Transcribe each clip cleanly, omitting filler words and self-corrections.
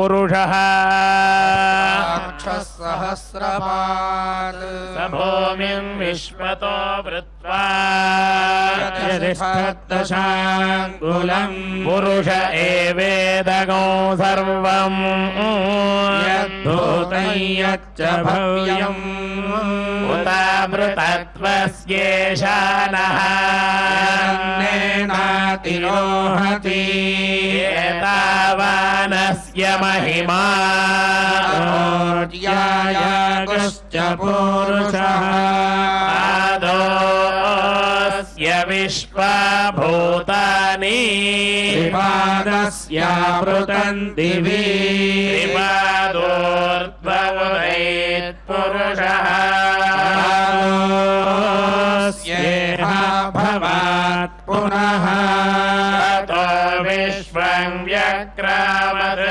पुरुषः सहस्रपात् स भूमिं विश्वतो वृत्वा यदिष्ठदशाङ्गुलम् पुरुष एवेदगो सर्वम् यद्भूतं यच्च भव्यम् उतामृतत्वस्येषानः अन्नेनातिरोहति एतावानस्य महिमा ऊर्ध्यायागुश्च पुरुषः आदोऽस्य विश्वभूतानि त्रिपादस्यामृतं दिवि त्रिपादोर्ध्वमुदैत्पुरुषः स्येह भवात् पुनः ततो विश्वं व्यक्रामत्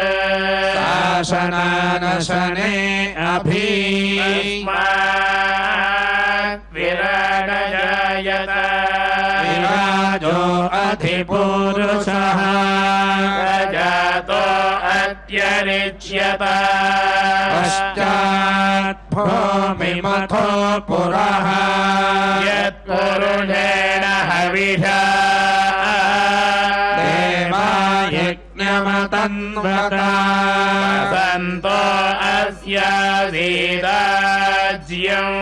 शासनानशने अभि विराडजायत विराजो अधिपुरुषः जातो अत्यरिच्यत पश्चात् भूमिमथो पुरः यत्पुरुषेण हविषा देवा यज्ञमतन्वता सन्तो अस्यासीदाज्यम्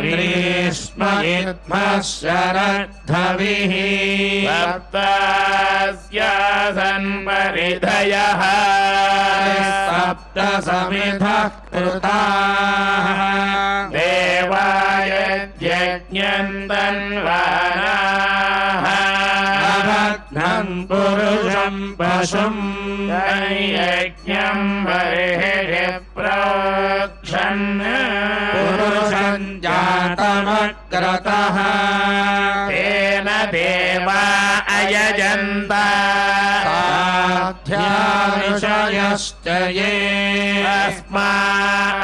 ग्रीष्म इद्मः शरद्धविः सप्तास्यासन् परिधयः सप्त समिधः कृताः देवायज्ञन्तन्वानाः अभग्नं पुरुषं पशुम् यज्ञं बर्हिषि प्रोक्षन् पुरुषं जातमग्रतः तेन देवा अयजन्त साध्याऋषयश्च ये तस्मात्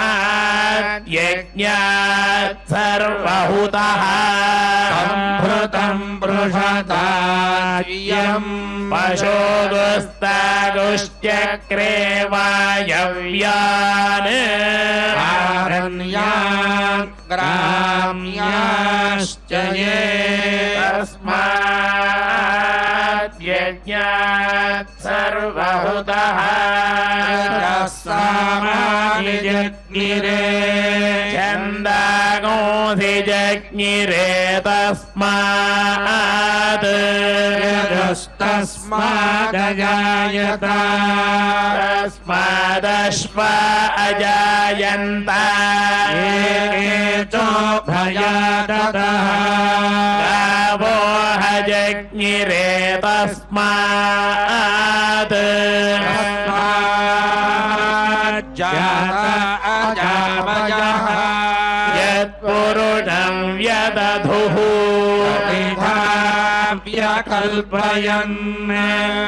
यज्ञात् सर्वहुतः सम्भृतं पृषदायम् पशोदुस्तादुश्चक्रे वायव्यान् आरण्यान् ग्राम्याश्च ये तस्मात् यज्ञात् सर्वहुतः सामानि जज्ञिरे छन्दागोऽसि जज्ञिरे तस्मात् यजस्तस्मादजायत तस्मादश्व अजायन्त एके चोभयादतः गावो हजज्ञिरे तस्मात् जात अजावयः यत्पुरुषं व्यदधुः व्यकल्पयन्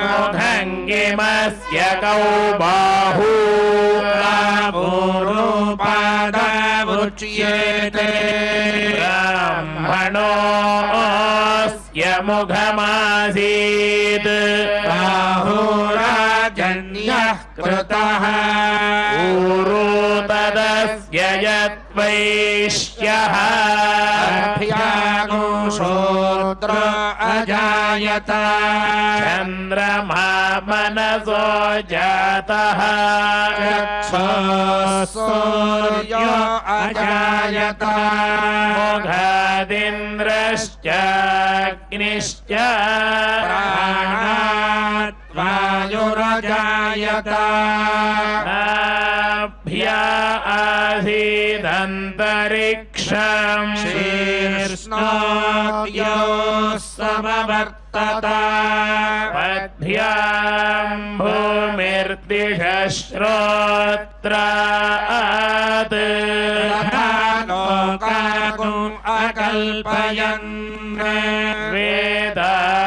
मुखङ्गिमस्य कौ बाहू पूर्वपादमुच्येते ब्राह्मणोऽस्य मुखमासीत् बाहुराजन्यः कृतः ऊरू तदस्य यद्वैश्यः अभ्यागुशूद्र अजायत चन्द्रमा मनसो जातः सूर्यो अजायत मुखादिन्द्रश्चाग्निश्च प्राणात् वायुरजायत नाभ्या आसीदन्तरिक्षम् शीर्ष्णोऽप्यो समवर्तत पद्भ्याम् भूमिर्दिशश्रोत्रात् तथा लोकागुम् अकल्पयन्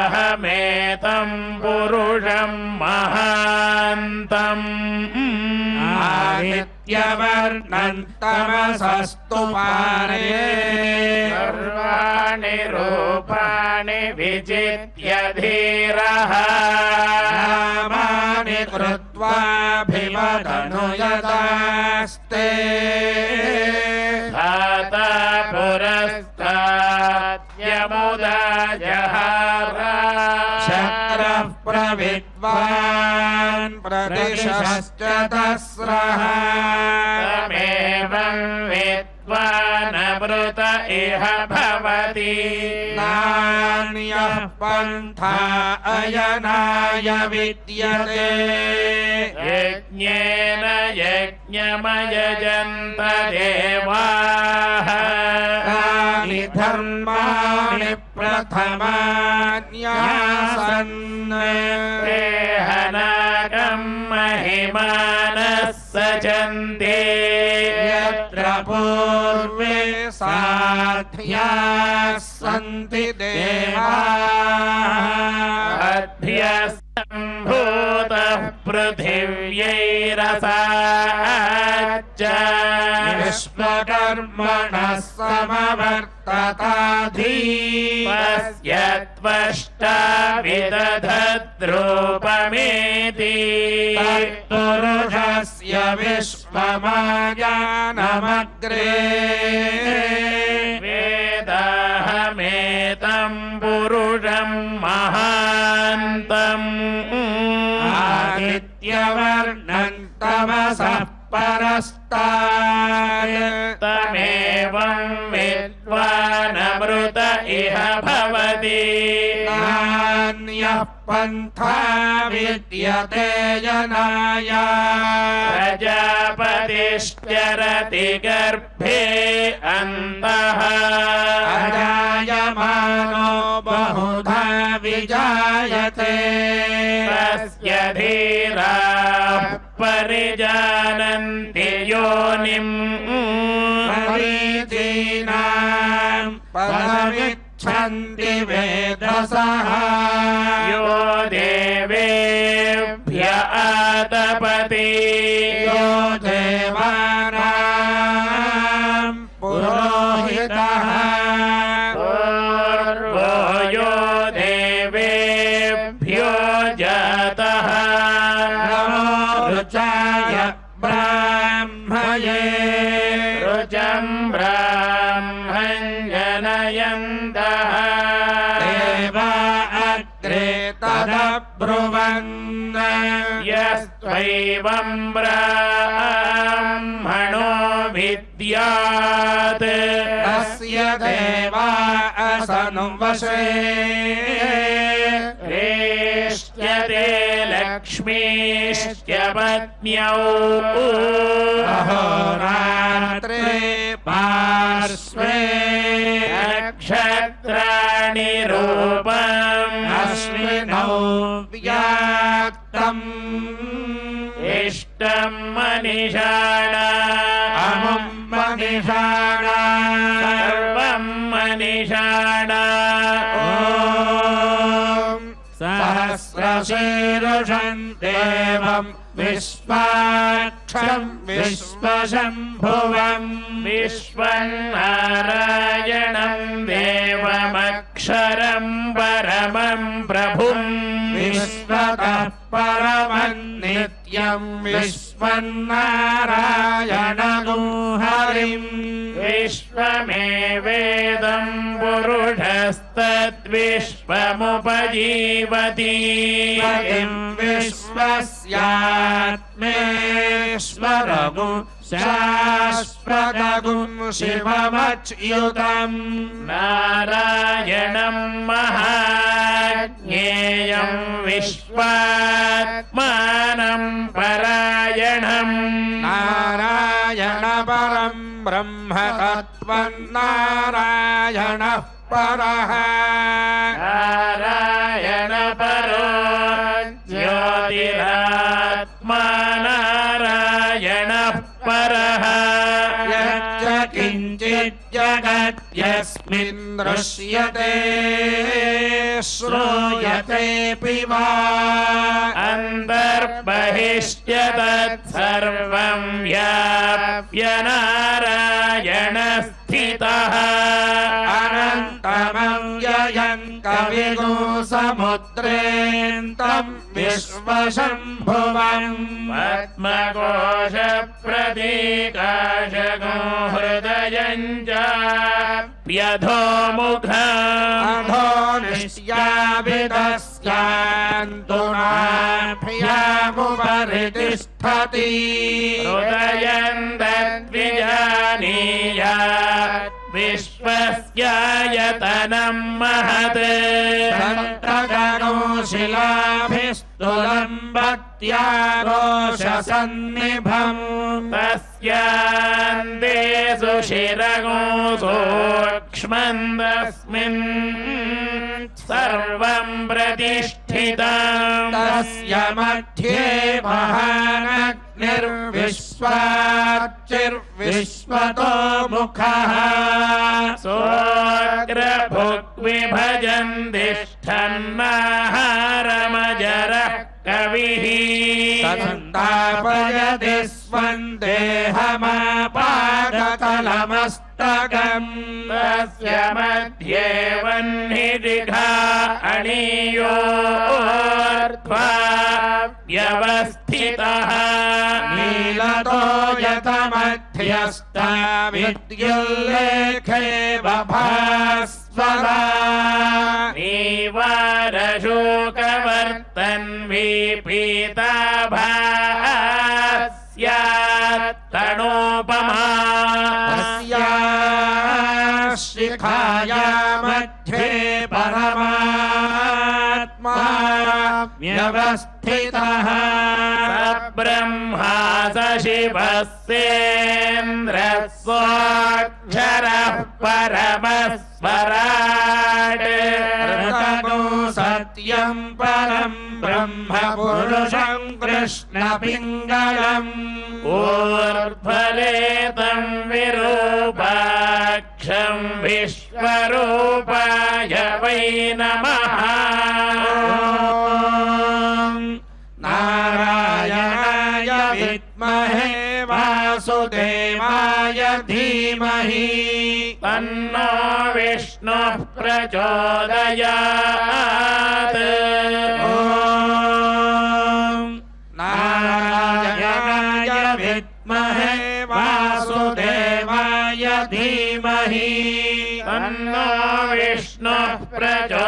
वेदाहमेतम् पुरुषम् महान्तम् आदित्यवर्णन्तमसस्तु पारे सर्वाणि रूपाणि विचित्य धीरः नामानि कृत्वा इव तनुयतास्ते धाता पुरस्ताद्यमुदा जहारा शक्रः प्रविद्वान् प्रतिशश्च तस्रः तमेवं विद्वानमृत इह भवति नान्यः पन्था अयनाय विद्यते यज्ञेन यज्ञमयजन्त देवाः तानि धर्माणि प्रथमान्यासन् देहनागं महिमानः सचन्ते यत्र पूर्वे साध्याः सन्ति देवाः अभ्यसम्भूतः पृथिव्यैरसाच्च विश्वकर्मणः समवर्तताधि पश्य त्वष्टा विदधद्रूपमेति तत्पुरुषस्य विश्वमायानमग्रे वेदाहमेतं पुरुषं महान्तम् आदित्यवर्णं तमसः परस्तात् तमेवं विद्वानमृत इह भवति नान्यः पन्था विद्यते जनाय प्रजापतिश्चरति गर्भे अन्तः अजायमानो बहुधा विजायते तस्य धीराः परिजानन्ति योनिम् प्रवीचीनां पदमिच्छन्ति वेदसः यो देवेभ्य आतपति यो देवानां पुरोहितः पूर्वो यो देवेभ्यो जातः रुचाय ब्राह्मये रुचं ब्राह्मं जनयन्तः देवा अग्रे तदब्रुवन् यस्त्वैवं ब्राह्मणो विद्यात् तस्य देवा असनुवशे रेष्यते लक्ष्मीश्च पत्न्यौ अहोरात्रे पार्श्वे नक्षत्राणि रूपम् अश्विनौ व्याक्तम् इष्टं मनीषाणा अमुं मनीषाणा सर्वं मनीषाणा ॐ सहस्रशीर्षं देवं विश्वाक्षं विश्वशम्भुवम् विश्वनारायणं देवमक्षरं परमं प्रभुम् विश्वतः परमं नित्यं विश्वन्नारायणगुं हरिम् विश्वमेवेदं पुरुषस्तद्विश्वमुपजीवति पतिं विश्वस्यात्मेश्वरगुं शाश्वतगुं शिवमच्युतम् नारायणं महाज्ञेयं विश्वात्मानं परायणम् नारायण परं ब्रह्म तत्त्वं नारायणः परः नारायण परो ज्योतिरात्मा नारायणः परः यच्च किञ्चित् जगद्यस्मिन् दृश्यते श्रूयतेऽपि वा अन्तर्बहिश्च तत्सर्वं व्याप्य नारायण स्थितः अनन्तमं ययं कविः समुद्रेऽन्तम् विश्वशम्भुवम् पद्मकोश प्रतीकाशगो हृदयम् च व्यधोमुखम् अधो निश्याविदस्यान्तुनाभ्यामुपरि तिष्ठति हृदयम् तद्विजानीयात् विश्वस्यायतनम् महत् सन्तगणो शिलाभिस्तुलम् भक्त्याघोषसन्निभम् तस्यान्ते सुशिरगो सूक्ष्मम् तस्मिन् सर्वम् प्रतिष्ठितम् तस्य मध्ये महानग्निर्विश्वाच्चिर्विश्वतो मुखः सोऽग्रभुग्विभजन् तिष्ठन्नाहारमजरः कविः तन्तापयति स्वन्देहमापादतलमस्तकम् तस्य मध्ये वह्निदिघा अणीयोर्ध्वा व्यवस्थितः नीलतो यतमध्यस्था विद्युल्लेखे बभास्वरा नीवारशोकवर्तन्वीपीताभास्यात्तणोपमा तस्याः शिखाया मध्ये परमात्मा व्यवस्थितः ब्रह्मा स शिवः सेन्द्रः स्वाक्षरः परमस्वराट् ऋतगो सत्यं परं ब्रह्म पुरुषं कृष्णपिङ्गलम् ऊर्ध्वलेतं विरूपाक्षं विश्वरूपाय वै नमः नारायणाय विद्महे वासुदेवाय धीमहि तन्नो विष्णुः प्रचोदयात् ॐ नारायणाय विद्महे वासुदेवाय धीमहि तन्नो विष्णुः प्रचोदयात्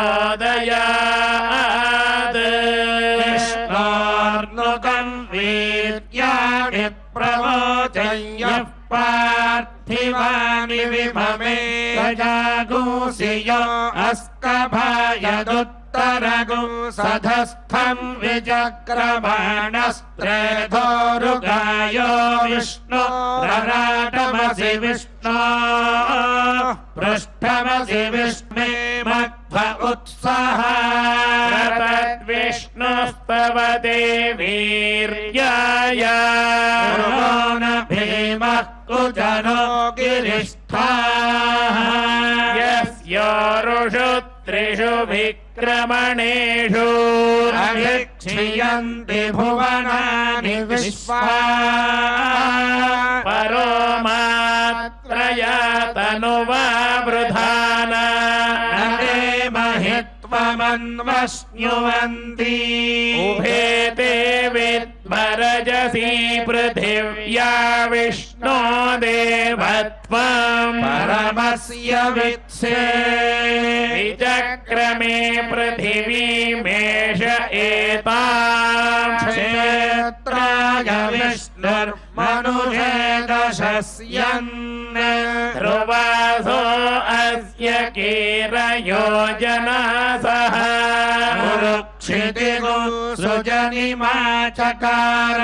विष्णोर्नुकं वीर्याणि प्रवोचय्यः पार्थिवानि विभवे गजागूंसि यो अस्कभायदुत्तरगुं सधस्थं विचक्रबाणस्त्रेधोरुगायो विष्णु रराटमसि विष्णो पृष्ठमसि विष्णे मध्व उत्सः तद्विष्णुस्तवते वीर्याय न भीमः कुजरो गिरिष्ठाः यस्योरुषु त्रिषु विक्रमणेषु अभिक्षियन्ति भुवनानि विश्वा परो मात्रया तनुवा वृधाना नरे महित्वमन्वश्नुवन्ति उभे ते विद्मरजसी पृथिव्या विष्णो देवत्वम् परमस्य वित्से विचक्रमे पृथिवीमेष एताम् क्षेत्राय विष्णुर्मनुषे दशस्यन् ध्रुवासो अस्य कीरयोजनासः क्षितिगो सुजनिमा चकार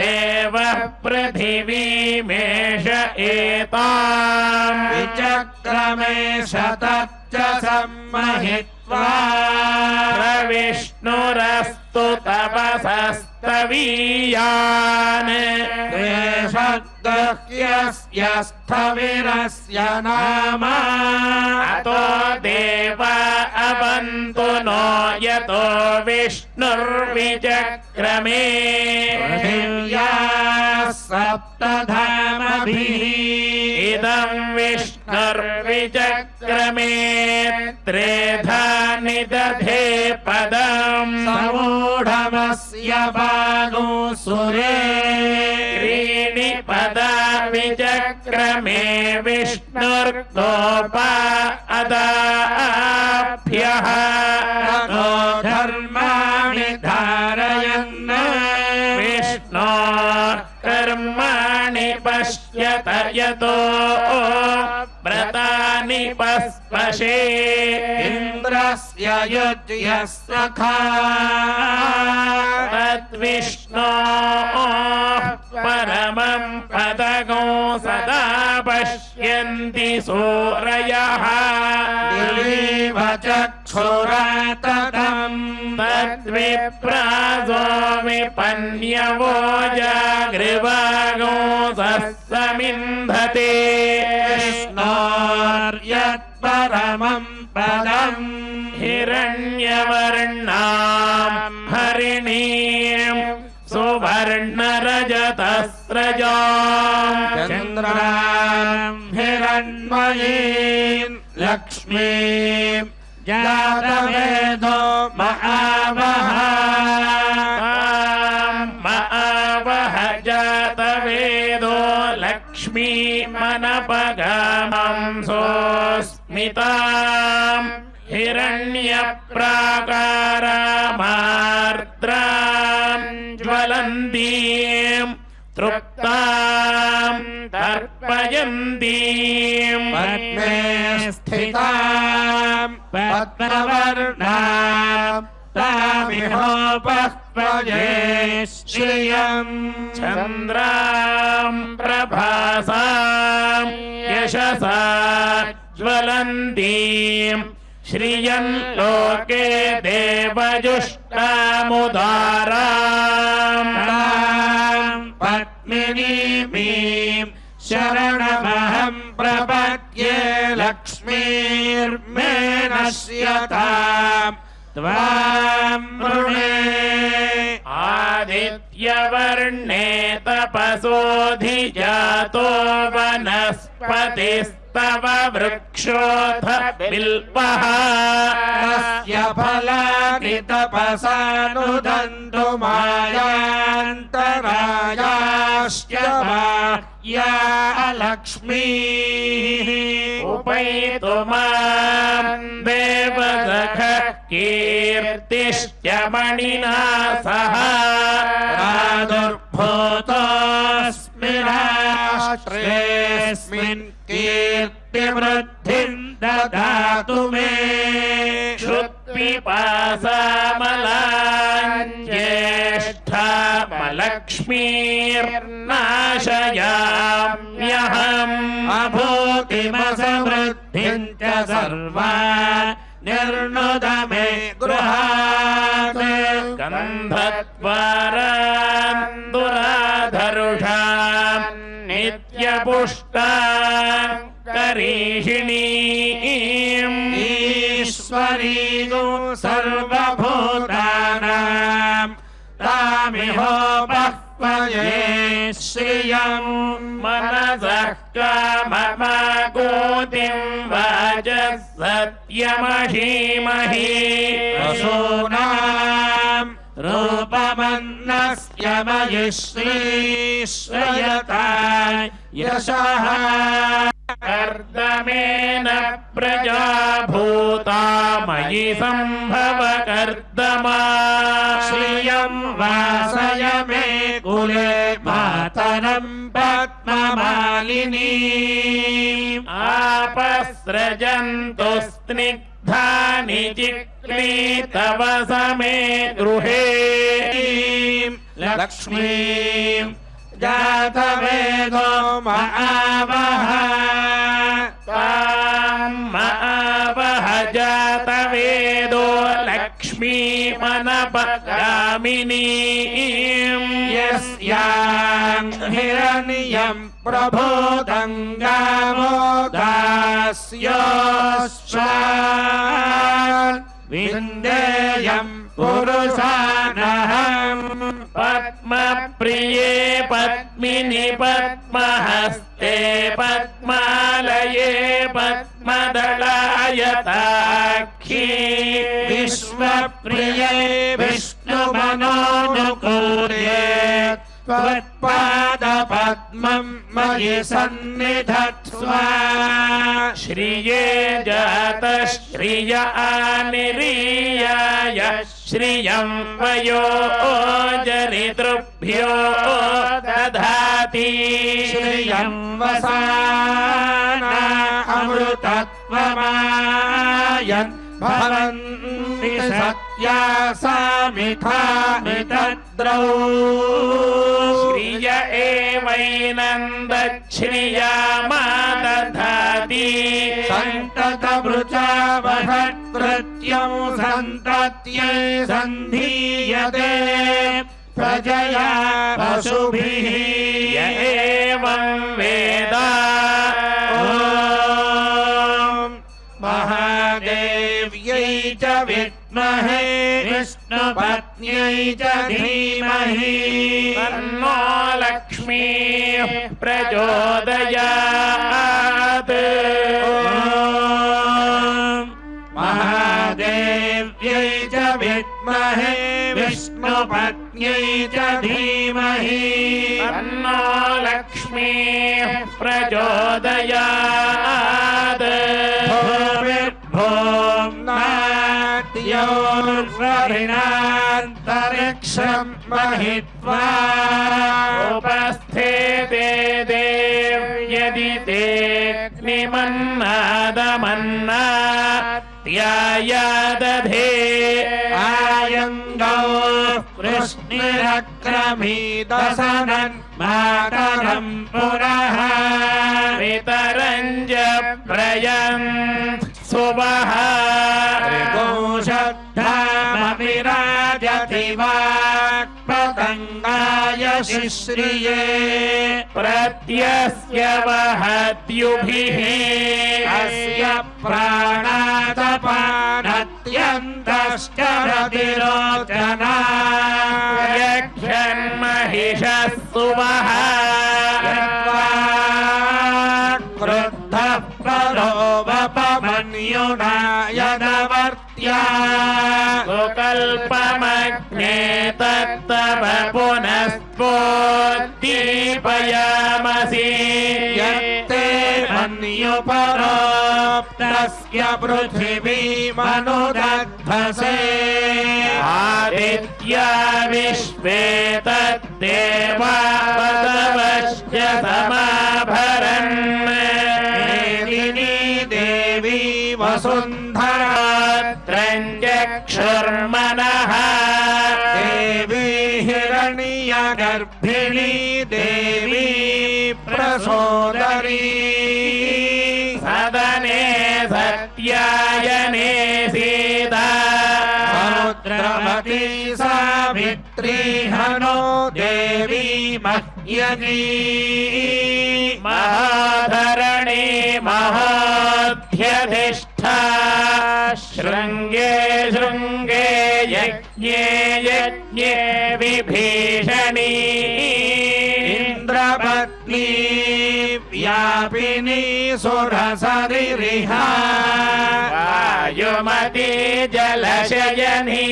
देवः पृथिवीमेष एताम् विचक्रमे शतच्च सम्महित्वा प्रविष्णुरस्तु तपसस्तवीयान् देशगह्यस्य स्थविरस्य नाम अतो देवा अवन्तु नो यतो विष्णुर्विचक्रमे पृथिव्या सप्तधामभिः इदं विष्णुर्विचक्रमे त्रेधा निदधे पदम् समूढमस्य बाहुसुरे त्रीणि पदा विचक्रमे विष्णुर्गोपा अदाभ्यः ततो धर्माणि धारयन् विष्णो कर्माणि पश्यत यतो व्रतानि पस्पशे इन्द्रस्य युज्यः सखा तद्विष्णो परमं पदगो सदा पश्यन्ति सूरयः दिलीव चक्षुराततम् तद्विप्रासो विपन्यवो जागृवागो समिन्धते विष्णोर्यत्परमं पदम् हिरण्यवर्णां हरिणीं सुवर्णरजतस्रजां चन्द्रां हिरण्मयीं लक्ष्मीं जातवेदो महावः महावह जातवेदो लक्ष्मीमनपगामं सोऽस्मितां हिरण्यप्राकारामार्द्रां ज्वलन्तीं तृप्तां तर्पयन्तीं पद्मे स्थितां पद्मवर्णां तामिहोपह्वये श्रियम् चन्द्रां प्रभासां यशसा ज्वलन्तीं श्रियं लोके देवजुष्टामुदाराम् पद्मिनीमीं शरणमहं प्रपद्ये लक्ष्मीर्मे नश्यताम् त्वां वृणे आदित्यवर्णे तपसोऽधिजातो वनस्पतिस्तव वृक्षोऽथ बिल्वः तस्य फलानि तपसानुदन्तु मायान्तरायाश्च या लक्ष्मीः उपैतु मां देवसखः कीर्तिश्च मणिना सह प्रादुर्भूतोऽस्मि राष्ट्रेऽस्मिन् कीर्तिवृद्धिं ददातु मे श्रुत्पिपासामलक्ष्मीर्नाशयाम्यहम् अभूतिमसमृद्धिं च सर्वा निर्णुद मे गृहात् गन्धद्वारान् दुराधरुषाम् नित्यपुष्टाम् करीषिणीम् ईश्वरीनु सर्वभूतानां तामिहोपह्वये श्रियम् मनसः काममागोतिं वाचः सत्यमहीमहि वसूनां रूपमन्नस्य मयि श्रीश्रयता यशः कर्दमेन प्रजा भूता मयि सम्भव कर्दमा श्रियं वासय मे कुले मातरं पद्ममालिनीम् आपस्रजन्तु स्निग्धानि चिक्लीतव समे गृहे लक्ष्मीं जातवेदो महावः तां महावह जातवेदो लक्ष्मीमनपगामिनीम् यस्यां हिरण्यं प्रबोधं गावो दास्योऽश्वान् विन्देयं पुरुषानहम् पद्मप्रिये पद्मिनि पद्महस्ते पद्मालये पद्मदलायताक्षी विश्वप्रिये विष्णुमनोनुकूले त्वत्पादपद्मम् मयि सन्निधत्स्व श्रिये जातः श्रिय आनिरीयाय श्रियं वयो जनितृभ्यो दधाति श्रियं वसाना अमृतत्वमायन् भवन्ति सत्या सामिथामितद्रौ श्रिय एवैनं दच्छ्रियामा दधाति सन्ततमृचा वहत्कृत्यं सन्तत्यै सन्धीयते प्रजया पशुभिः य एवं वेद महादेव्यै च विद्महे विष्णुपत्न्यै च धीमहि तन्नो लक्ष्मीः प्रचोदयात् महादेव्यै च विद्महे विष्णुपत्न्यै च धीमहि तन्नो लक्ष्मीः प्रचोदयात् भूमिर्भोम्नाद्योर्वरिणान्तरिक्षं महित्वा उपस्थिते देव्यदि तेऽग्निमन्नादमन्नात्यायादधे आयङ्गौ कृष्णिरक्रमीदसनन् मातरं पुनः पितरञ्ज प्रयन् सुवः गोषद्धामविराजति वाक्पतङ्गाय शिश्रिये प्रत्यस्य वहत्युभिः अस्य प्राणादपानत्यन्तश्चरतिरोचना यक्षन्महिषः सुवः क्रुद्धः परोवपमन्युना यदवर्त्या सुकल्पमग्ने तत्तव पुनस्फोद्दीपयामसि यत्ते मन्युपरोक्तस्य पृथिवीमनुदध्वसे आदित्या विश्वे तद्देवावतवश्च समाभरन् मेदिनी देवी वसुन्धरा त्रञ्जक्षुर्मनः देवी हिरण्यगर्भिणी देवी प्रसोदरी सदने सत्यायने सीता समुद्रवती सावित्री हनो देवी मह्यगी महाधरणी महोध्यधिष्ठा शृङ्गे शृङ्गे यज्ञे यज्ञे विभीषणी इन्द्रपत्नी व्यापिनी सुरसरिरिहा वायुमती जलशयनी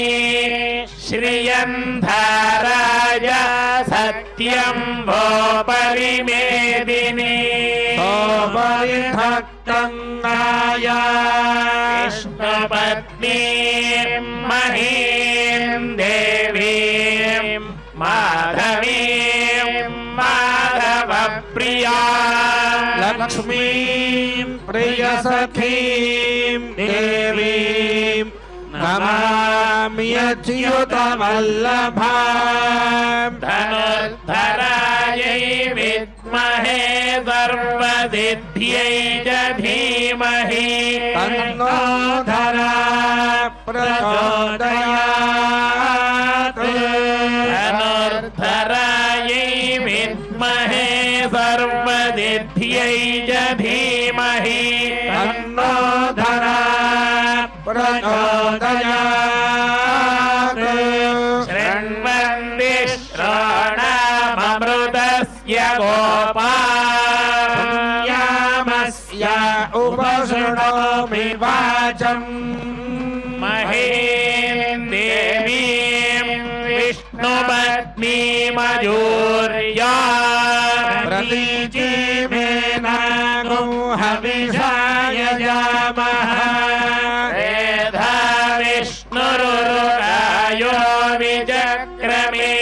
श्रियन्धाराय सत्यं वो परिमेदिनी सोपरिधत्तङ्गाया विष्णुपत्नी महीं देवीं माधवीं माधवप्रिया लक्ष्मीं प्रियसखीं देवीं नमाम्यच्युतवल्लभाम् धनुर्धरायै विद्महे सर्वसिद्ध्यै च धीमहि तन्नो धरा प्रचोदयात् धनुर्धरायै विद्महे सर्वसिद्ध्यै च धीमहि तन्नो धरा प्रचोदयात् गोपा यामस्य उपशृणोमि वाचम् महीं देवीं विष्णुपत्नीमयूर्या प्रतीचीमेनागो हविषाय यामः वेधा विष्णुरुरुगायो विचक्रमे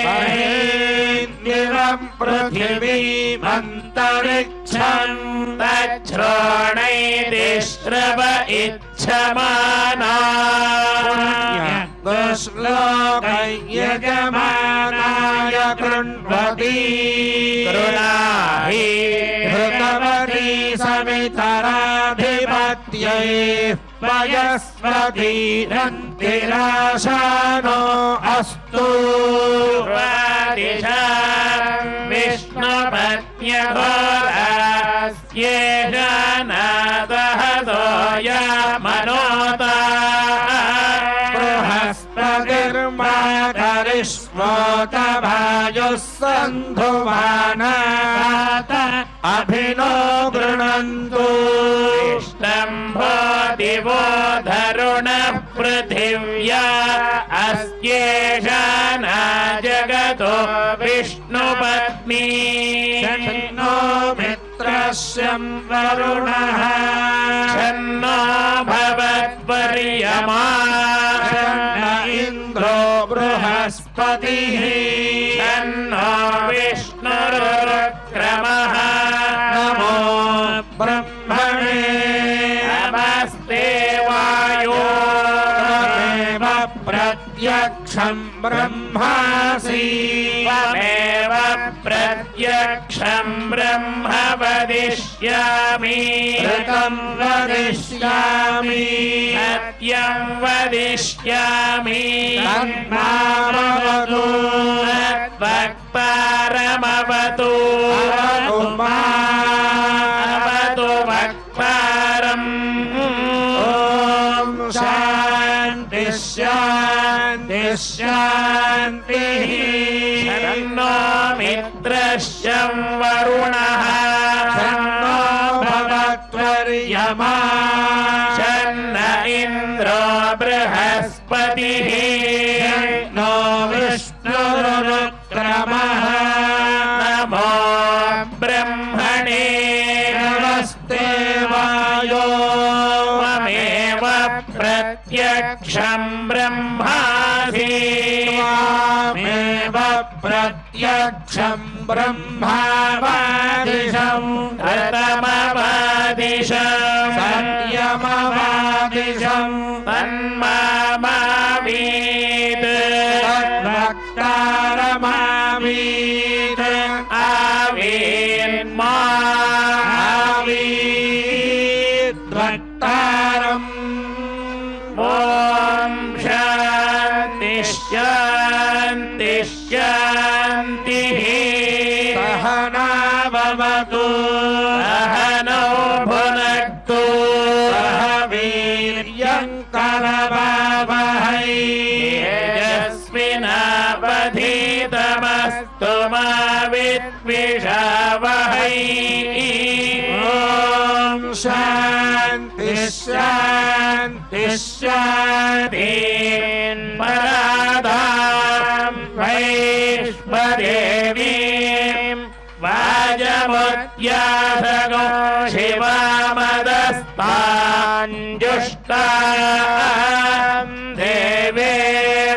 महेन्द्रम् पृथिवीमन्तरिक्षम् तच्छ्रोणैति श्रव इच्छमाना श्लोकयजमानाय कृण्वती कृणाहि हृतवती सवितराधिपत्यै वयस्वतीरन्तिराशानो अस्तु दिशा विष्णुपत्न्यघोरास्येषानादः सोया मनोता बृहस्पतिर्मा करिष्मोत भायुः सन्धुवानात अभिनो गृह्णन्तु इष्टम्भो दिवो धरुणः पृथिव्या अस्येषाना जगतो विष्णुपत्नी नो मित्रस्यं वरुणः छन्नो भवत्पर्यमा इन्द्रो बृहस्पतिः छन्नो विष्णुरुक्रमः नमो ब्रह्मणे नमस्ते वायो त्वमेव प्रत्यक्षं ब्रह्मासि त्वमेव प्रत्यक्षं ब्रह्म वदिष्यामि ऋतं वदिष्यामि सत्यं वदिष्यामि तन्मामवतु वक्तारमवतु अवतु वक्तारम् ॐ शान्ति शान्ति शान्तिः शन्नो मित्रश्चं वरुणः शन्नो भवत्वर्यमा शन्न इन्द्रो बृहस्पतिः नो विष्णुरुक्रमः नमो ब्रह्मणे नमस्ते वायो त्वमेव प्रत्यक्षं ब्रह्मासि त्वामेव प्रत्यक्षं ब्रह्मावादिशं रतमवादिशम् सत्यमवादिशं तन्मामावीत् तद्वक्तारमावीत् आवीन्मा आवीद्वक्तारम् ॐ शान्ति शान्ति शान्तिः सहनावतु सहनौ भुनक्तु सह वीर्यङ्करवावहै तेजस्विनावधीतमस्तु मा विद्विषावहै ॐ शान्ति शान्ति शान्तिः पराधां वैष्णदेवीं वाजमुद्यासगो शिवामदस्ताञ्जुष्टां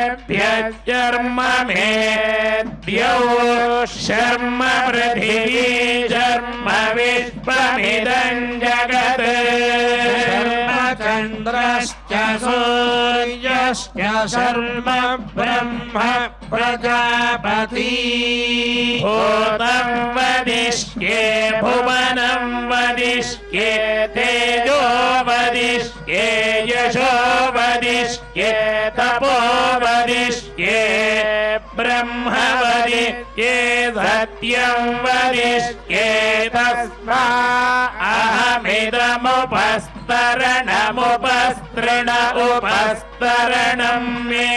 देवेभ्यश्चर्म मेद्यौ शर्म पृथिवी शर्म विश्वमिदं जगत् चन्द्रश्च सूर्यश्च शर्म ब्रह्म प्रजापति भूतं वदिष्ये भुवनं वदिष्ये तेजो वदिष्ये यशो वदिष्ये तपो वदिष्ये ब्रह्म वदिष्ये सत्यं वदिष्ये तस्मा अहमिदमुपस्तरणमुपस्तृण उपस्तरणं मे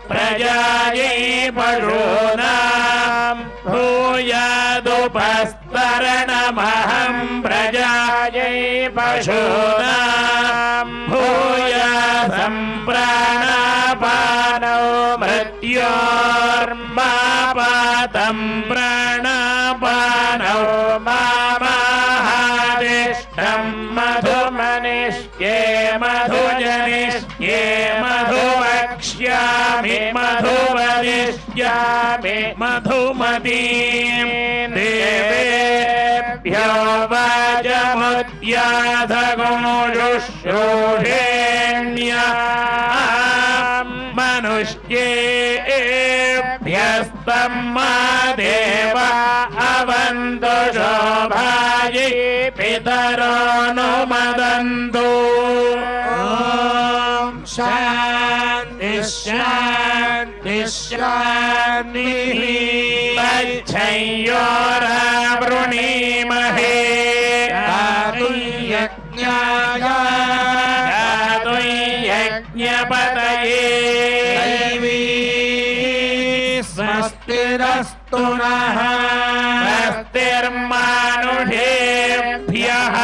प्रजायै पशूनां भूयादो उपस्तरणमहं प्रजायै पशूनां भूयासं प्राणापानौ मृत्योर्मापातं प्राणापानौ मामाहादिष्टं मधुमनिष्ये मधुजनिष्ये मधुवक्ष्यामि मधुवदिष्यामि मधुमतीं देवेभ्यो वाजमुद्याधगुणुशुश्रूषेण्या मनुष्येभ्यस्तम्मा देव अवन्तु शोभायै पितरो नुमदन्तु शान्ति शान्ति शान्तिः तच्छयोरावृणीमहे यज्ञाय यज्ञपतये दैवी स्वस्तिरस्तु नः स्वस्तिर्मानुषेभ्यः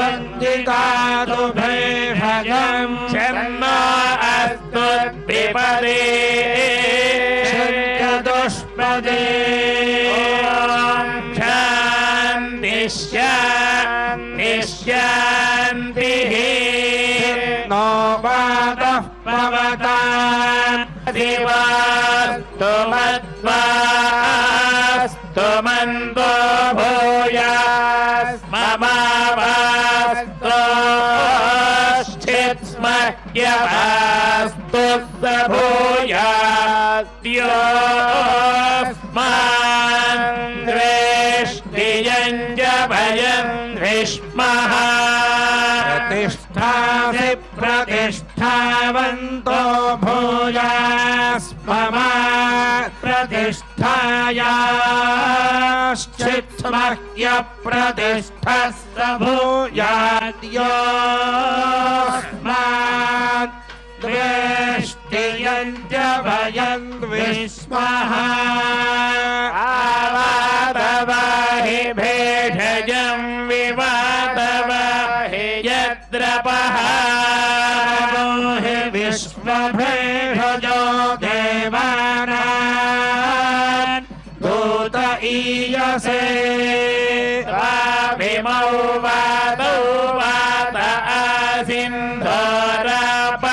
ऊर्ध्वन्दितातु भेषजम् छन्नो अस्तु द्विपदे चतुष्पदे शान्ति शान्ति शान्तिः नो वातः पवता दिवास्तु मद्वास्तु मन्दो भूयास्ममावास्तु स्थित्स्मह्यवास्तु स भूयास्योस्मान् द्वेष्टियम् च भयम् धिष्मः प्रतिष्ठासि प्रतिष्ठावन्तो भूयास्ममा प्रतिष्ठायाश्चित्स्मह्य प्रतिष्ठस्स भूयाद्योऽस्मान् द्वेष्टियम् च भयम् द्विष्मः आवादवाहि भेषजं विवादवाहि यद्रपः हि विश्वभेषजो देवानां दूत ईयसे स्वाभिमौ वादौ वाद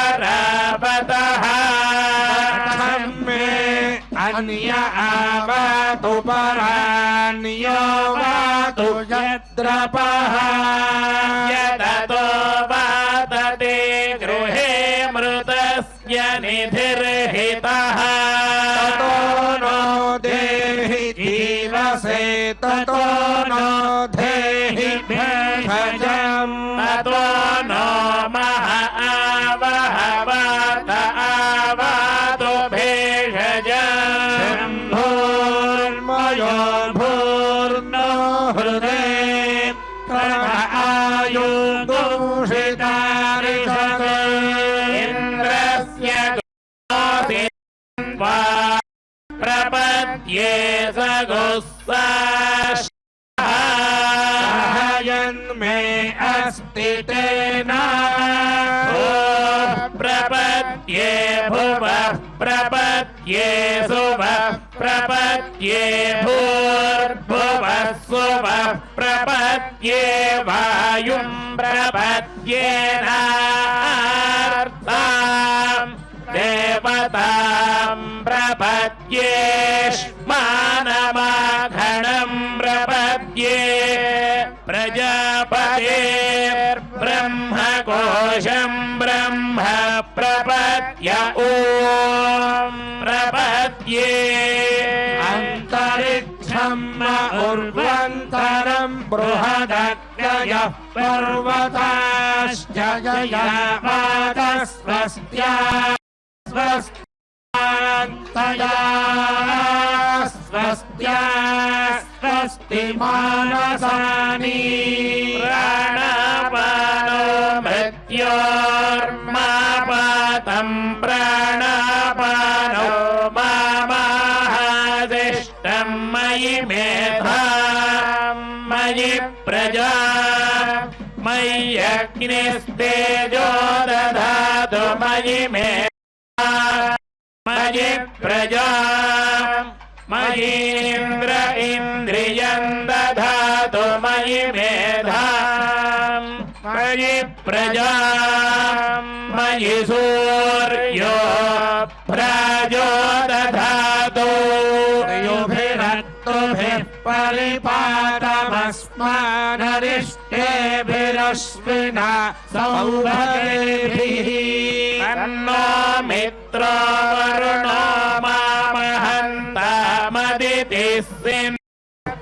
आसिन्धोरापरापतः मे अन्य आवातु परान्यो वातु यद्रपः यदतो वादते गृहे मृतस्य निधिर्हितः ततो नो देहि जीवसे ततो नो देहि भेषजम् ततो नो मह आवहवात आवातु भेषजम् शम्भोर्मयो भूर्नो हृदे आयु दूषितारिषते इन्द्रस्य गोसिन्वा प्रपद्ये स यन्मे अस्ति तेन प्रपद्ये भुवः प्रपद्ये सुवः प्रपद्ये भूर्भुवः सुवः प्रपद्ये वायुं प्रपद्येनार्ताम् देवतां प्रपद्येष्मानमाघणं प्रपद्ये प्रजापतेर्ब्रह्मकोशं ब्रह्म प्रपद्य ॐ प्रपद्ये अन्तरिक्षं उर्वन्तरं बृहदग्नयः पर्वताश्च जयावादस्वस्त्या स्वस्त्या स्वस्त्या स्वस्ति मानसानि प्राणापानो मृत्योर्मापातं प्राणापानो मामाहादिष्टं मयि मेधाम् मयि प्रजा मय्यग्निस्तेजो दधातु मयि मेधा मयि प्रजा मयीन्द्र इन्द्रियम् दधातु मयि मेधाम् मयि प्रजा मयि सूर्यो प्राजो दधातु युभिरक्तुभिः परिपातमस्मानरिष्टेभिरश्विना सौभगेभिः तन्नो मित्रो वरुणो मामहन्तामदितिः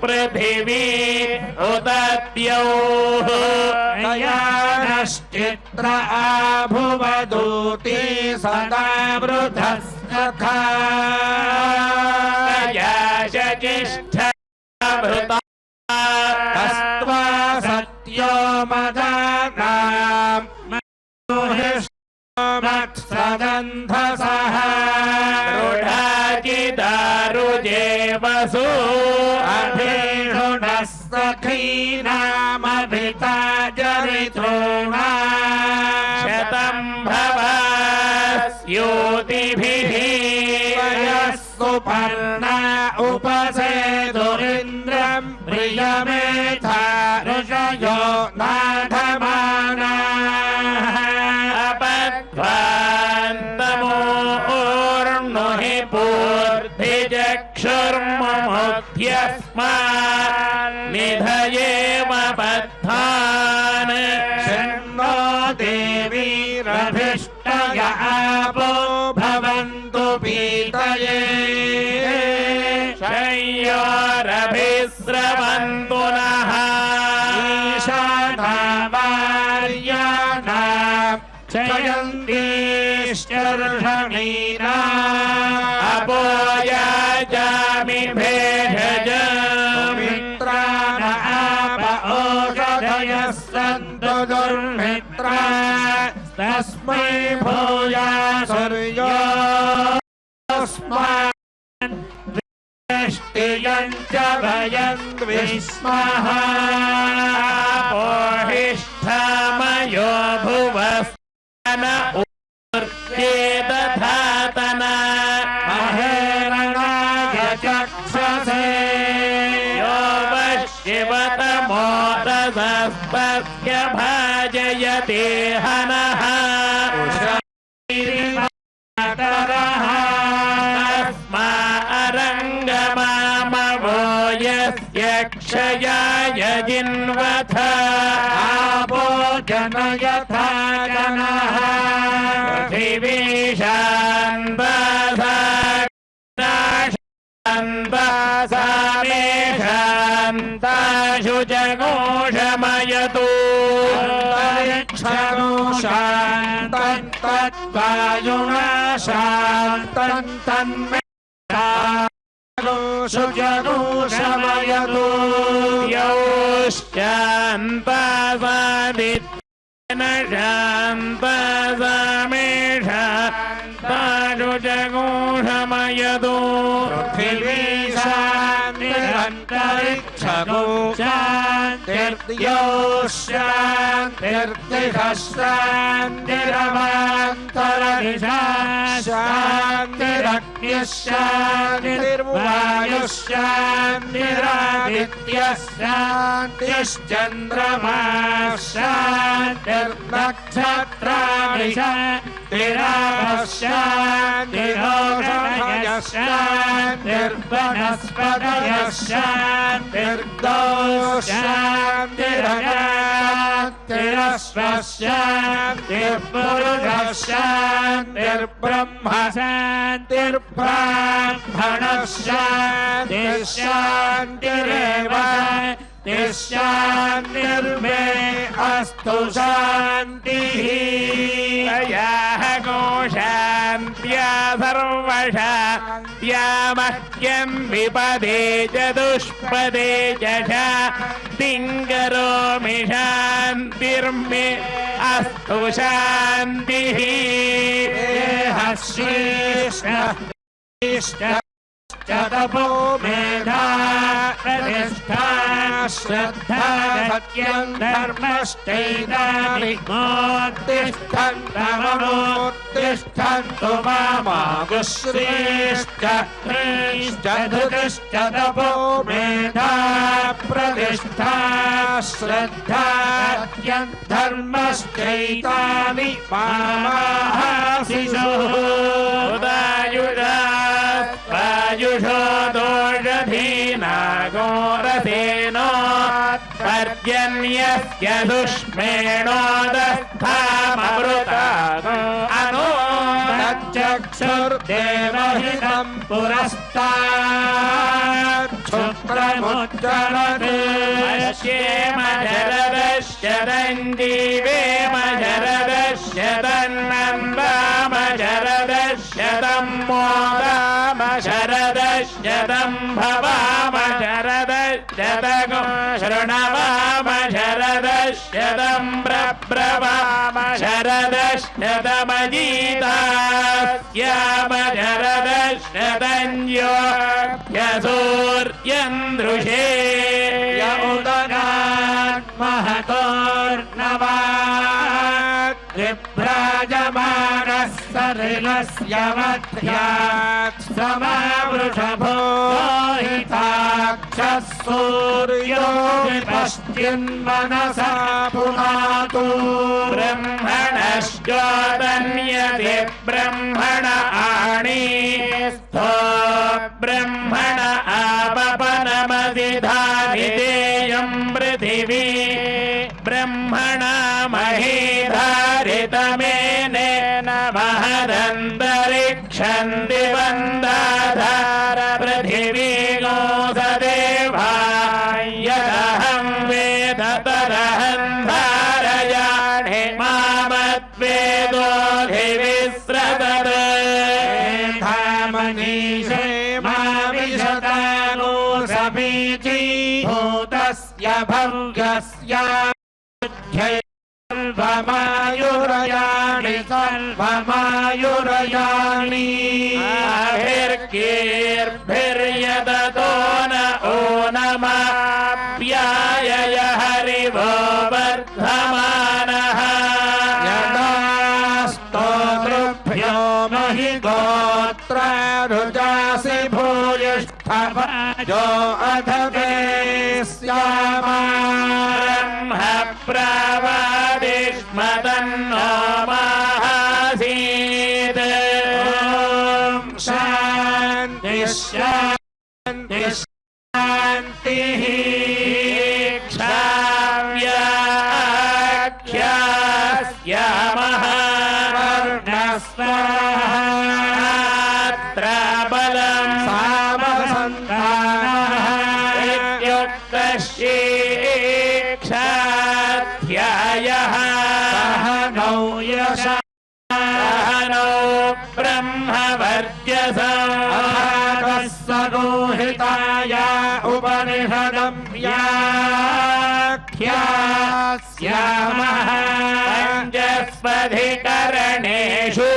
पृथिवी उत द्यौः नश्चित्र आभुवदूती सदा वृधस्तथा शचिष्ठभृता हस्त्वा सत्यो मदानाम् मत्सगन्धसः दृढाचिदारुजे वसु अभिषुणः सखीनामभिता जरितॄणा शतं भवस्योतिभिः सुपर्णा उपसेदुरिन्द्रम् प्रियमेधा ऋषयो नाधमानाः अपध्वान्तमोर्नुहि पूर्धिचक्षुर्मुमुध्यस्मान्निधयेम बद्धान् शन्नो देवीरभिष्टय आपो भवन्तु पीतये शय्योरभिस्रवन्तु नः ईशानावार्याणाम् चयन्तीश्चर्षणीना अपोयाजामि भेषज मित्राण आप ओषधयः सन्तु दुर्मित्रा तस्मै भूयासुर्योऽस्मान् ष्टियञ्च भयन् विस्मः पोहिष्ठामयो भुवस्तन ऊर्जे दधातन महेरणाय चक्षसे यो वशिवतमो रसस्पस्य भाजयते हनः तस्मारङ्गमामवो यस्य क्षयाय जिन्वथ आपो जनयथा जनः पृथिवीशान्ताशान्तासामेशान्ताशु जगोषमयतु शान्तम् तद्वायुना शान्तम् तन्मे सुजगुषमयतु यौश्चान्तासादित्येन शान्तासामेषान्ताशु जगोषमयतु पृथिवी शान्तिरन्तरिक्षगो शान्तिर्द्यौ शान्तिर्दिशः शान्तिरवान्तरदिशा शान्तिरग्निः शान्तिर्वायुः शान्तिरादित्यः शान्तिश्चन्द्रमा शान्तिर्नक्षत्राणि शान्तिरापः शान्तिरोषधयः शान्तिर्वनस्पतयः शान्तिर्गौ शान्तिरस्वः शान्तिर्पुरुषः शान्तिर्ब्रह्म शान्तिर्ब्राह्मणः शान्तिः शान्तिरेव शान्तिर्मे अस्तु शान्तिः तयाः गोशान्त्या सर्वशान्त्या मह्यम् विपदे च दुष्पदे च शान्तिङ्करोमि शान्तिर्मे अस्तु शान्तिः श्रेष्ठ तपो मेधा प्रतिष्ठा श्रद्धा सत्यं धर्मश्चैतानि मोत्तिष्ठन्तमनोत्तिष्ठन्तु मामागुश्रीश्च ह्रीश्च धृतिश्च तपो मेधा प्रतिष्ठा श्रद्धा सत्यं धर्मश्चैतानि मामाशिषुः वायुषो दोषधीनागोरसेनो पर्जन्यस्य दुष्मेणोदस्थाममृतागो अनो चक्षुर्देवहितं पुरस्तात् शुक्रमुच्चरते पश्येम शरदश्यदं जीवेम शरदश्यदन्नन्दाम शरदश्यदं मोदाम शरदश्यदं भवाम शरदश्यदगो शृणवाम शरदश्यदं ब्रब्रवाम शरदश्यदमजीतास्याम शरदश्यदं योऽभ्यसूर्यन्दृशे य उदगात् महतोर्नवात् विभ्राजमानः सरिलस्य मध्यात् समावृषभो हिताक्षः सूर्यो विपश्चिन्मनसा पुनातु ब्रह्मणश्चोदन्यते ब्रह्मण आणीस्थो ब्रह्मण आपपनमधिधारितेयं पृथिवी ब्रह्मणा महीधारितमेनेन महदन्तरिक्षं दिवन्दाधार पृथिवी गोसदेवा यदहं वेद तरहं धारयाणि मामद्वेदोऽधिविस्रदत् मनीषे माविशतानो समीची भूतस्य भङ्गस्य सर्वमायुरयाणि सर्वमायुरयाणि आभिर्गीर्भिर्यदतो न ओ नमाप्यायय हरिवो वर्धमानः स्तोतृभ्यो महि गोत्रारुजासि भूयिष्ठवजो अध मे स्यामा ब्रह्म प्रावादिष्मदन्नो माहासीत् ॐ शान्ति शान्ति शान्तिः क्षाव्याख्यास्यामः वर्णस्वाहात्र बलं सामसन्तानः इत्युक्तशीक्षाध्यायः सहनौ यशः सहनौ ब्रह्मवर्चसः सगोहिताय उपनिषदं व्याख्यास्यामः पञ्चस्वधिकरणेषु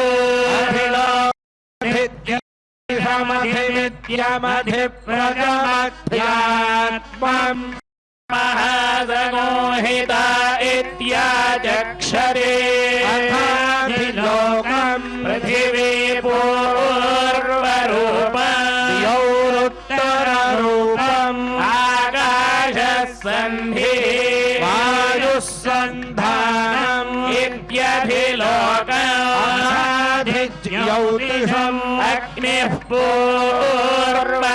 समधिविद्यमधिप्रजमध्यात्मम् महासंहिता इत्याचक्षरे अथाधिलोकम् पृथिवी पूर्वरूपम् द्यौरुत्तररूपम् आकाशसन्धिः वायुः सन्धानम् इत्यधिलोकम् असाधिज्योतिषम् अग्निः पूर्वरूपम्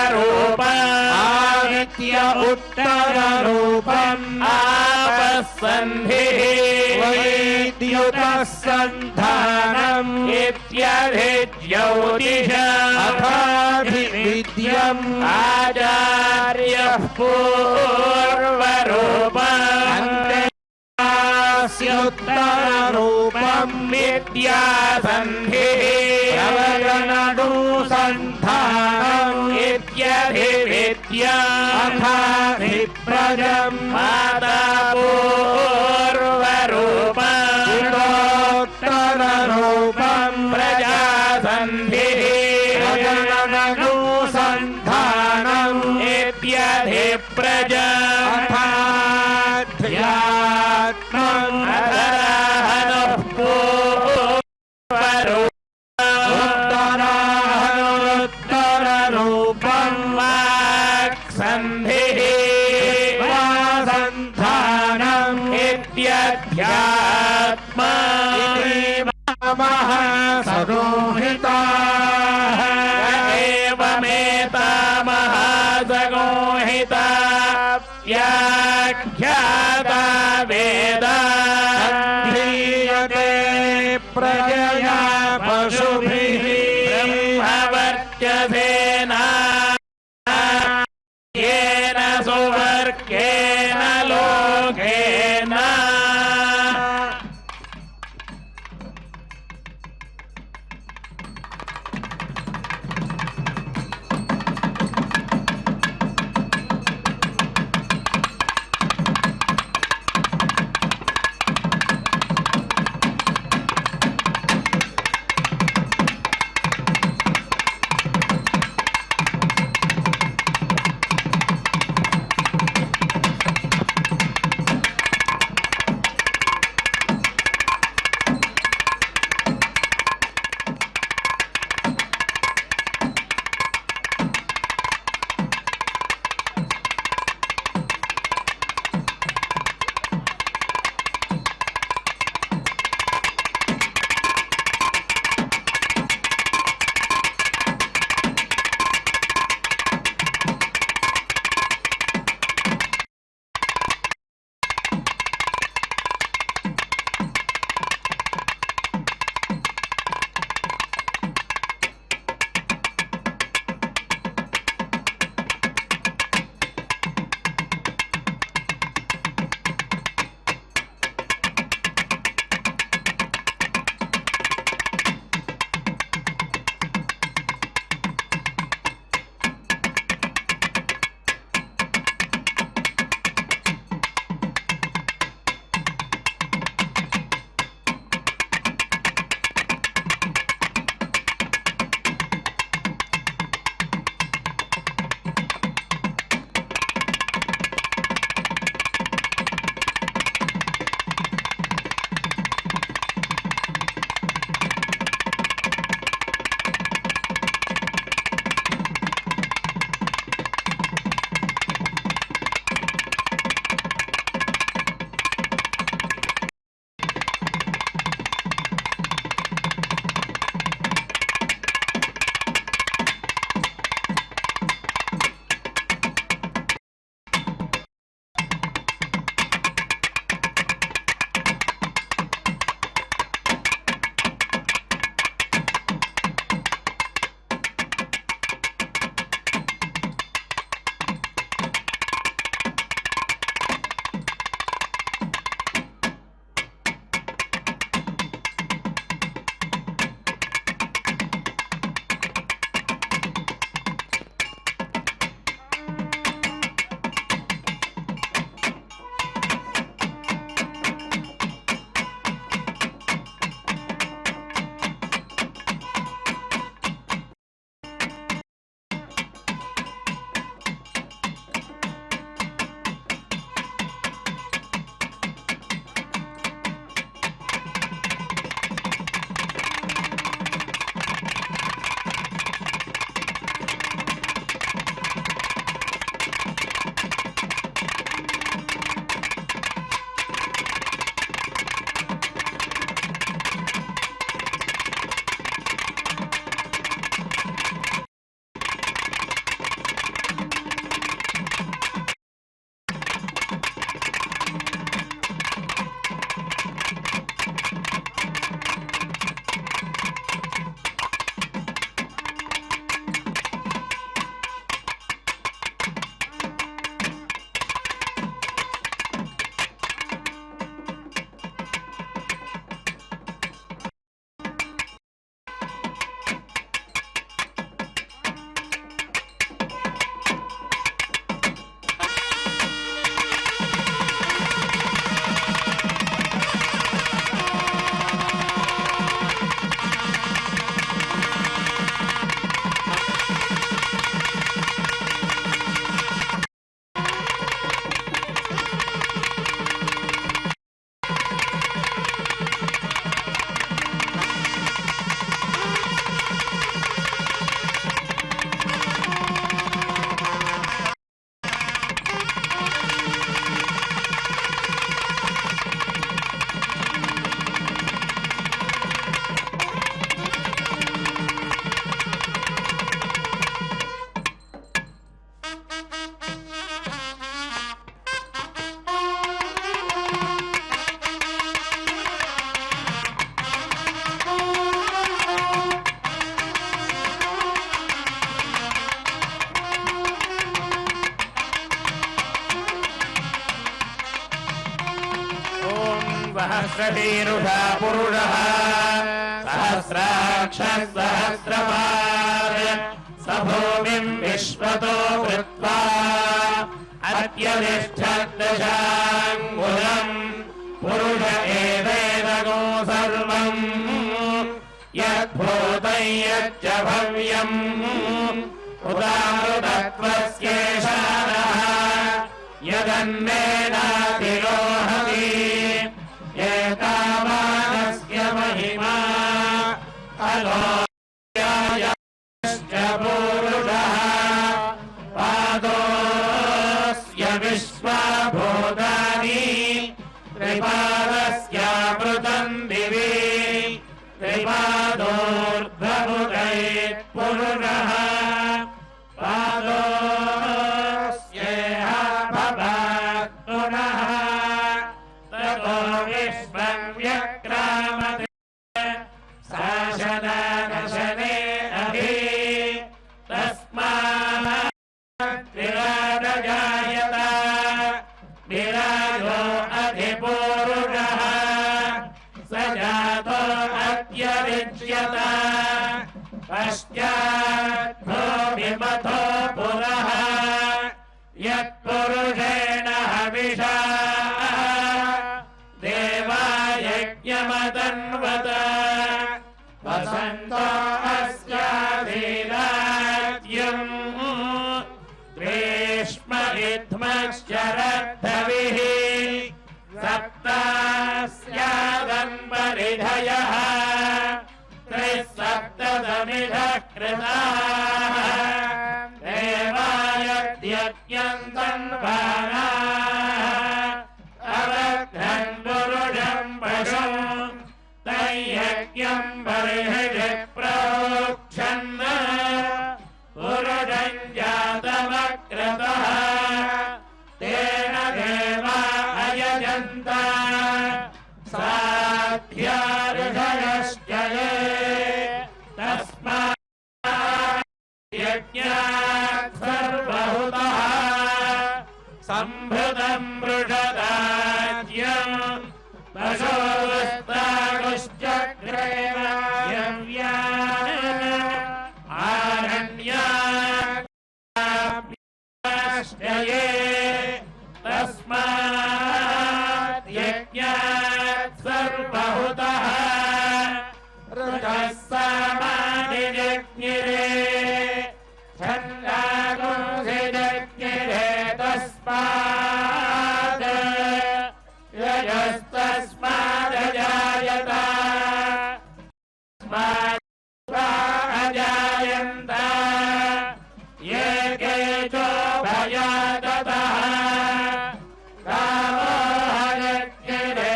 आदित्य उत्तररूपम् आपस्सन्धिः वैद्युतः सन्धानम् इत्यधिज्योतिषम् अथाधिविद्यम् आचार्यः पूर्वरूपम् स्योत्तररूपम् विद्यासन्धिः प्रवचननुसन्धानम् इत्यधिविद्याम् अथाधिप्रजम् माता पूर्वरूपम् उत्तररूपम् प्रजासन्धिः प्रजननुसन्धानम् अथाध्यात्मम् अधराहनुः उत्तराहनुरुत्तररूपम् वाक्सन्धिः वासन्धानम् इत्यध्यात्मा नमः सगोहिताः एवमेतामहासगोहिता व्याख्याता वेदा ध्रियते प्रजया पशुभिः ब्रह्मवर्चसेना येन सुवर्गेण लोकेन सहस्रशीरुषा पुरुषः सहस्राक्षः सहस्रपाद स भूमिम् विश्वतो कृत्वा अत्यतिष्ठद्दशाङ्गुलम् पुरुष एवेदगो सर्वम् यद्भूतं यच्च भव्यम् उदामृतत्वस्येषानः यदन्नेनातिरोहति एतावानस्य महिमा अलोक्यायश्च पूरुषः पादोऽस्य विश्वभूतानि त्रिपादस्यामृतम् दिवि त्रिपादोर्ध्वमुखैः पादोऽस्येह भवात् पुनः ततो विश्वम् व्यक्रामते शासनानशने अभि तस्मात् विराजजायत विराजो अधिपूरुषः स जातो अत्यरिच्यत पश्चात् भूमिमथो पुनः यत्पुरुषेण हविषा देवायज्ञमतन्वत वसन्तो अस्याधीराज्यम् ग्रीष्मरिध्मश्चरद्धविः सप्तास्यादम्बरिधयः त्रिसप्तदमिधः कृताः देवायद्यज्ञम् तन्वानाः अवध्रन् पुरुषम् पशुम् तयज्ञम् बर्हिषि प्रोक्षन् पुरुषम् जातमक्रतः तेन देवा अयजन्त साध्या ऋषयश्च ये तस्मात् यज्ञात् सर्वहुतः सम्भृतम् मृषदाज्यम् पशोस्तागुश्चक्रेण यव्या आरण्याश्चये तस्मात् यज्ञात् सर्वहुतः ऋषः सामानि जज्ञिरे छन्दागुंसि जज्ञिरे तस्मात् यजस्तस्मादजायत अजायन्त ये केचो भयादतः गावो हयज्ञिरे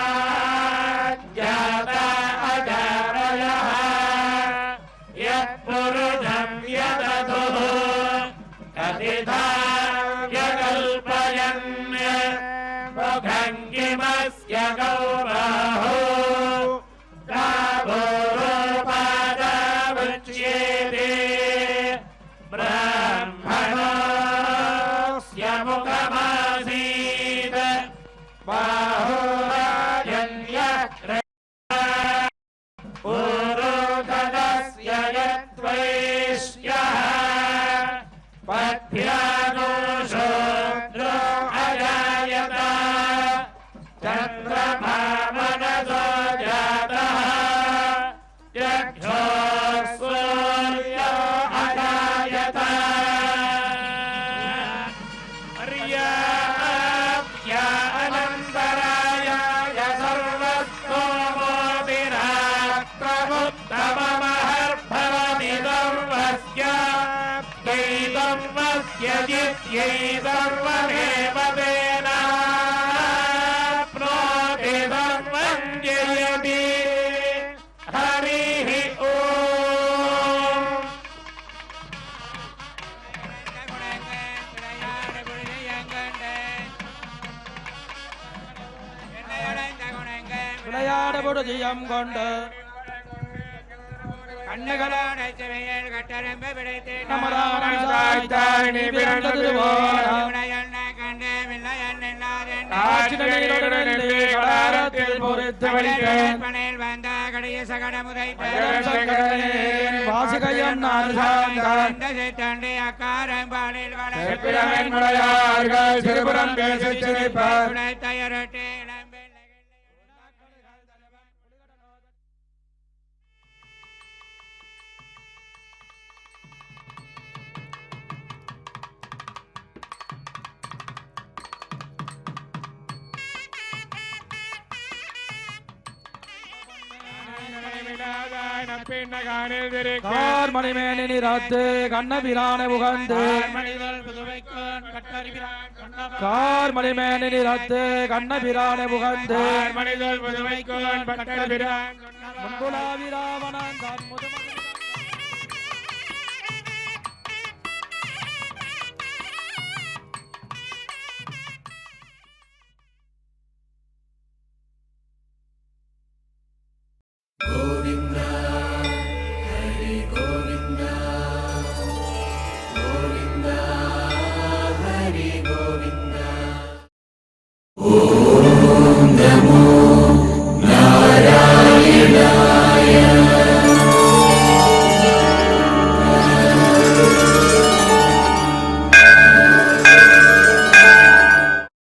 तस्मात् जाता अजारयः यत्पुरुषम् यदधुः कथिता व्यकल्पयन् मुखङ्गिमस्य गौबाहो गावोपादावुच्येते ब्राह्मणोऽस्य मुखमासीत् बाहुराजन्यः पूरोदस्य यद्वैश्यः पथ्यानो शूद्रो अजायत चन्द्रमा मनसो जातः चक्षुर्सूर्यो अजायत पर्याप्या अनन्तराय सर्वस्तोमोऽतिरात्रमुत्तममहर्भवति सर्वस्य जित्यै सर्वमेव तेनाप्नोति सर्वं जयति हरिः ओम् விளையாடுபொழுதியம் கொண்டு கண்ணுகளான சிறையில் கட்டரம்பு விடைத்து நமராணி பிறந்தது போல காற்றின நீரோடனே கடாரத்தில் பொறுத்து வைத்தேன் பணில் வந்த கடைய சகட சங்கடனேன் வாசிகையம் நான் சார்ந்தான் தண்டை அக்காரம் பாலில் செப்பிரமன் மலையார்கள் சிறுபுறம் பேசிச் சிரிப்பார் தயரட்டே கார் மணிமேனி நிறத்து கண்ணபிரான புகந்து கார் மணிமேனி நிறத்து கண்ணபிரான புகந்து முன்புலாவிராவணன்